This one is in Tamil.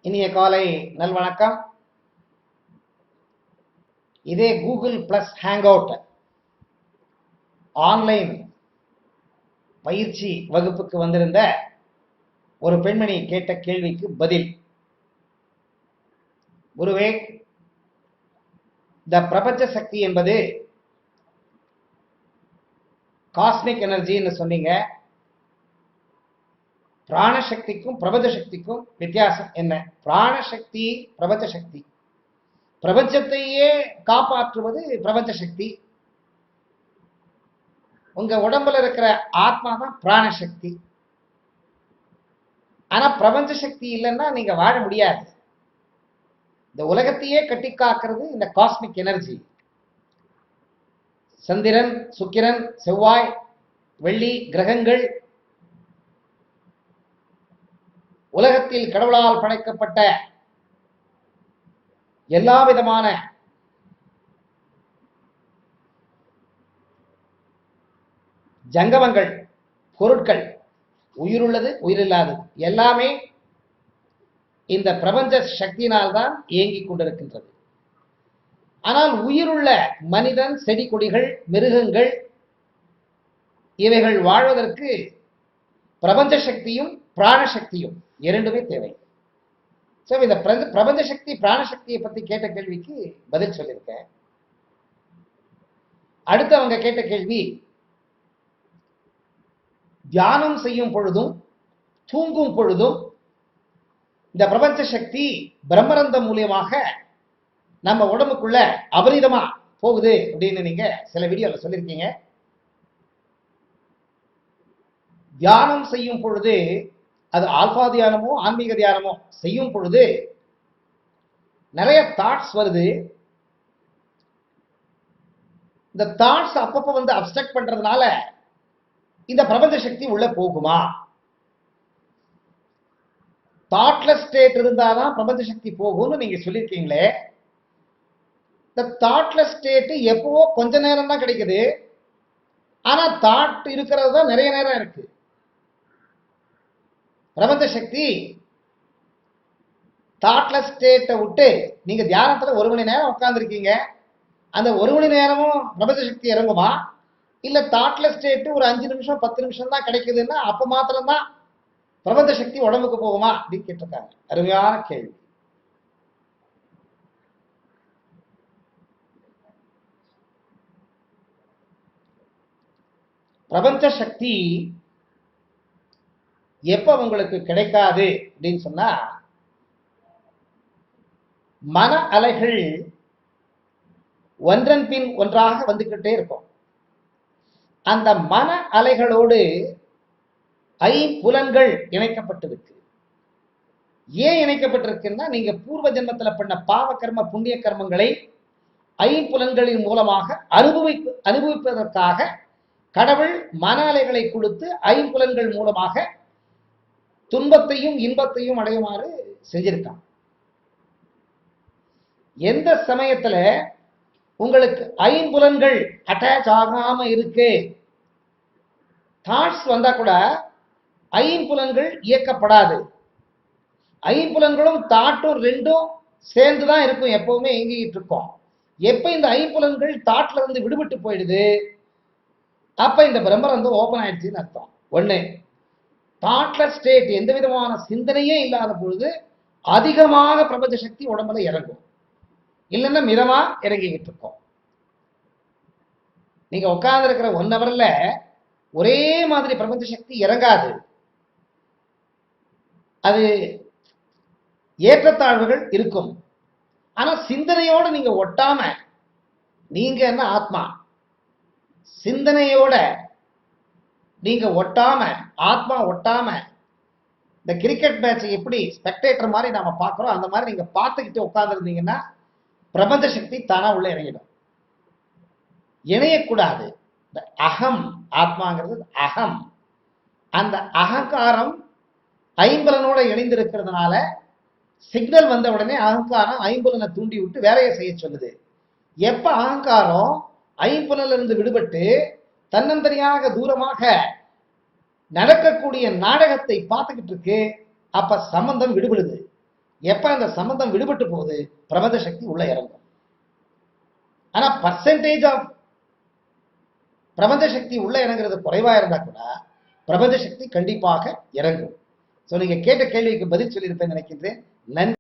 இனிய காலை நல்வணக்கம். இதே Google plus hang out online பயிற்சி வகுப்புக்கு வந்திருந்த ஒரு பெண்மணி கேட்ட கேள்விக்கு பதில். குருவே, இந்த பிரபஞ்ச சக்தி என்பது காஸ்மிக் எனர்ஜின்னு சொன்னீங்க. பிராணசக்திக்கும் பிரபஞ்ச சக்திக்கும் வித்தியாசம் என்ன? பிராணசக்தி பிரபஞ்ச சக்தி, பிரபஞ்சத்தையே காப்பாற்றுவது பிரபஞ்ச சக்தி. உங்க உடம்புல இருக்கிற ஆத்மா தான் பிராணசக்தி. ஆனா பிரபஞ்ச சக்தி இல்லைன்னா நீங்க வாழ முடியாது. இந்த உலகத்தையே கட்டி காக்கிறது இந்த காஸ்மிக் எனர்ஜி. சந்திரன், சுக்கிரன், செவ்வாய், வெள்ளி கிரகங்கள், உலகத்தில் கடவுளால் படைக்கப்பட்ட எல்லா விதமான ஜங்கமங்கள், பொருட்கள், உயிருள்ளது உயிரில்லாதது எல்லாமே இந்த பிரபஞ்ச சக்தியினால்தான் இயங்கிக் கொண்டிருக்கின்றது. ஆனால் உயிருள்ள மனிதன், செடி கொடிகள், மிருகங்கள் இவைகள் வாழ்வதற்கு பிரபஞ்ச சக்தியும் பிராணசக்தியும் இரண்டுமே தேவை. ஸோ இந்த பிரபஞ்ச சக்தி பிராணசக்தியை பத்தி கேட்ட கேள்விக்கு பதில் சொல்லியிருக்கேன். அடுத்து அவங்க கேட்ட கேள்வி, தியானம் செய்யும் பொழுதும் தூங்கும் பொழுதும் இந்த பிரபஞ்ச சக்தி பிரம்மரந்தம் மூலியமாக நம்ம உடம்புக்குள்ள அபரிதமா போகுது அப்படின்னு நீங்க சில வீடியோல சொல்லியிருக்கீங்க. தியானம் செய்யும் பொழுது, அது ஆல்பா தியானமோ ஆன்மீக தியானமோ செய்யும் பொழுது நிறைய தாட்ஸ் வருது. இந்த தாட்ஸ் அப்பப்போ வந்து அப்ஸ்ட்ரக்ட் பண்றதுனால இந்த பிரபஞ்ச சக்தி உள்ள போகுமா? தாட்லெஸ் ஸ்டேட் இருந்தாதான் பிரபஞ்ச சக்தி போகும்னு நீங்க சொல்லியிருக்கீங்களே. இந்த தாட்லெஸ் ஸ்டேட் எப்பவோ கொஞ்ச நேரம் தான் கிடைக்குது. ஆனா தாட் இருக்கிறது தான் நிறைய நேரம் இருக்கு. பிரபஞ்ச சக்தி தாட்லெஸ் ஸ்டேட்டை விட்டு நீங்க தியானத்துல 1 மணி நேரம் உட்கார்ந்துருக்கீங்க, அந்த 1 மணி நேரமும் பிரபஞ்ச சக்தி இறங்குமா? இல்ல தாட்லெஸ் ஸ்டேட் ஒரு 5 நிமிஷம் 10 நிமிஷம் தான் கிடைக்குதுன்னா அப்ப மாத்திரம்தான் பிரபஞ்ச சக்தி உடம்புக்கு போகுமா அப்படின்னு கேட்டிருக்காங்க. அருமையான கேள்வி. பிரபஞ்ச சக்தி எப்ப உங்களுக்கு கிடைக்காது அப்படின்னு சொன்னா, மன அலைகள் ஒன்றன் பின் ஒன்றாக வந்துகிட்டே இருக்கும். அந்த மன அலைகளோடு ஐம்புலன்கள் இணைக்கப்பட்டிருக்கு. ஏன் இணைக்கப்பட்டிருக்குன்னா, நீங்க பூர்வ ஜென்மத்துல பண்ண பாவ கர்ம புண்ணிய கர்மங்களை ஐம்புலன்களின் மூலமாக அனுபவிப்பதற்காக கடவுள் மன அலைகளை கொடுத்து ஐம்புலன்கள் மூலமாக துன்பத்தையும் இன்பத்தையும் அடையுமாறு செஞ்சிருக்கான். எந்த சமயத்துல உங்களுக்கு ஐம்புலன்கள் அட்டாச் ஆகாம இருக்கு, தாட்ஸ் வந்தா கூட ஐம்புலன்கள் இயக்கப்படாது. ஐம்புலன்களும் தாட்டும் ரெண்டும் சேர்ந்துதான் இருக்கும், எப்பவுமே இயங்கிட்டு இருக்கும். எப்ப இந்த ஐம்புலன்கள் தாட்ல இருந்து விடுபட்டு போயிடுது, அப்ப இந்த பிரம்மரந்தம் ஓபன் ஆயிடுச்சுன்னு அர்த்தம். ஒண்ணு, தாட்லெஸ் ஸ்டேட், எந்த விதமான சிந்தனையே இல்லாத பொழுது அதிகமாக பிரபஞ்ச சக்தி உடம்புல இறங்கும், இல்லைன்னா மிதமா இறங்கிக்கிட்டு இருக்கும். நீங்க உட்கார்ந்து இருக்கிற 1 ஹவர்ல ஒரே மாதிரி பிரபஞ்ச சக்தி இறங்காது. அது ஏற்றத்தாழ்வுகள் இருக்கும். ஆனா சிந்தனையோட நீங்க ஒட்டாம, நீங்க என்ன ஆத்மா, சிந்தனையோட நீங்க ஒட்டாம, ஆத்மா ஒட்டாம, இந்த கிரிக்கெட் மேட்ச் எப்படி ஸ்பெக்டேட்டர் மாதிரி நாம பார்க்கிறோம், அந்த மாதிரி நீங்க பார்த்துக்கிட்டு உட்கார்ந்து இருந்தீங்கன்னா பிரபஞ்ச சக்தி தானா உள்ள இறங்கிடும். இணையக்கூடாது. இந்த அகம், ஆத்மாங்கிறது அகம். அந்த அகங்காரம் ஐம்புலனோட இணைந்திருக்கிறதுனால சிக்னல் வந்த உடனே அகங்காரம் ஐம்புலனை தூண்டி விட்டு வேலையை செய்ய சொல்லுது. எப்ப அகங்காரம் ஐம்புலன்ல இருந்து விடுபட்டு தன்னந்தனியாக தூரமாக நடக்கக்கூடிய நாடகத்தை பார்த்துக்கிட்டு இருக்கு, அப்ப சம்பந்தம் விடுபடுது. எப்ப அந்த சம்பந்தம் விடுபட்டு போகுது, பிரபஞ்ச சக்தி உள்ள இறங்கும். ஆனா பர்சன்டேஜ் ஆஃப் பிரபஞ்ச சக்தி உள்ள இறங்குறது குறைவா இருந்தா கூட பிரபஞ்ச சக்தி கண்டிப்பாக இறங்கும். ஸோ நீங்க கேட்ட கேள்விக்கு பதில் சொல்லியிருப்பேன் நினைக்கின்றேன். நன்றி.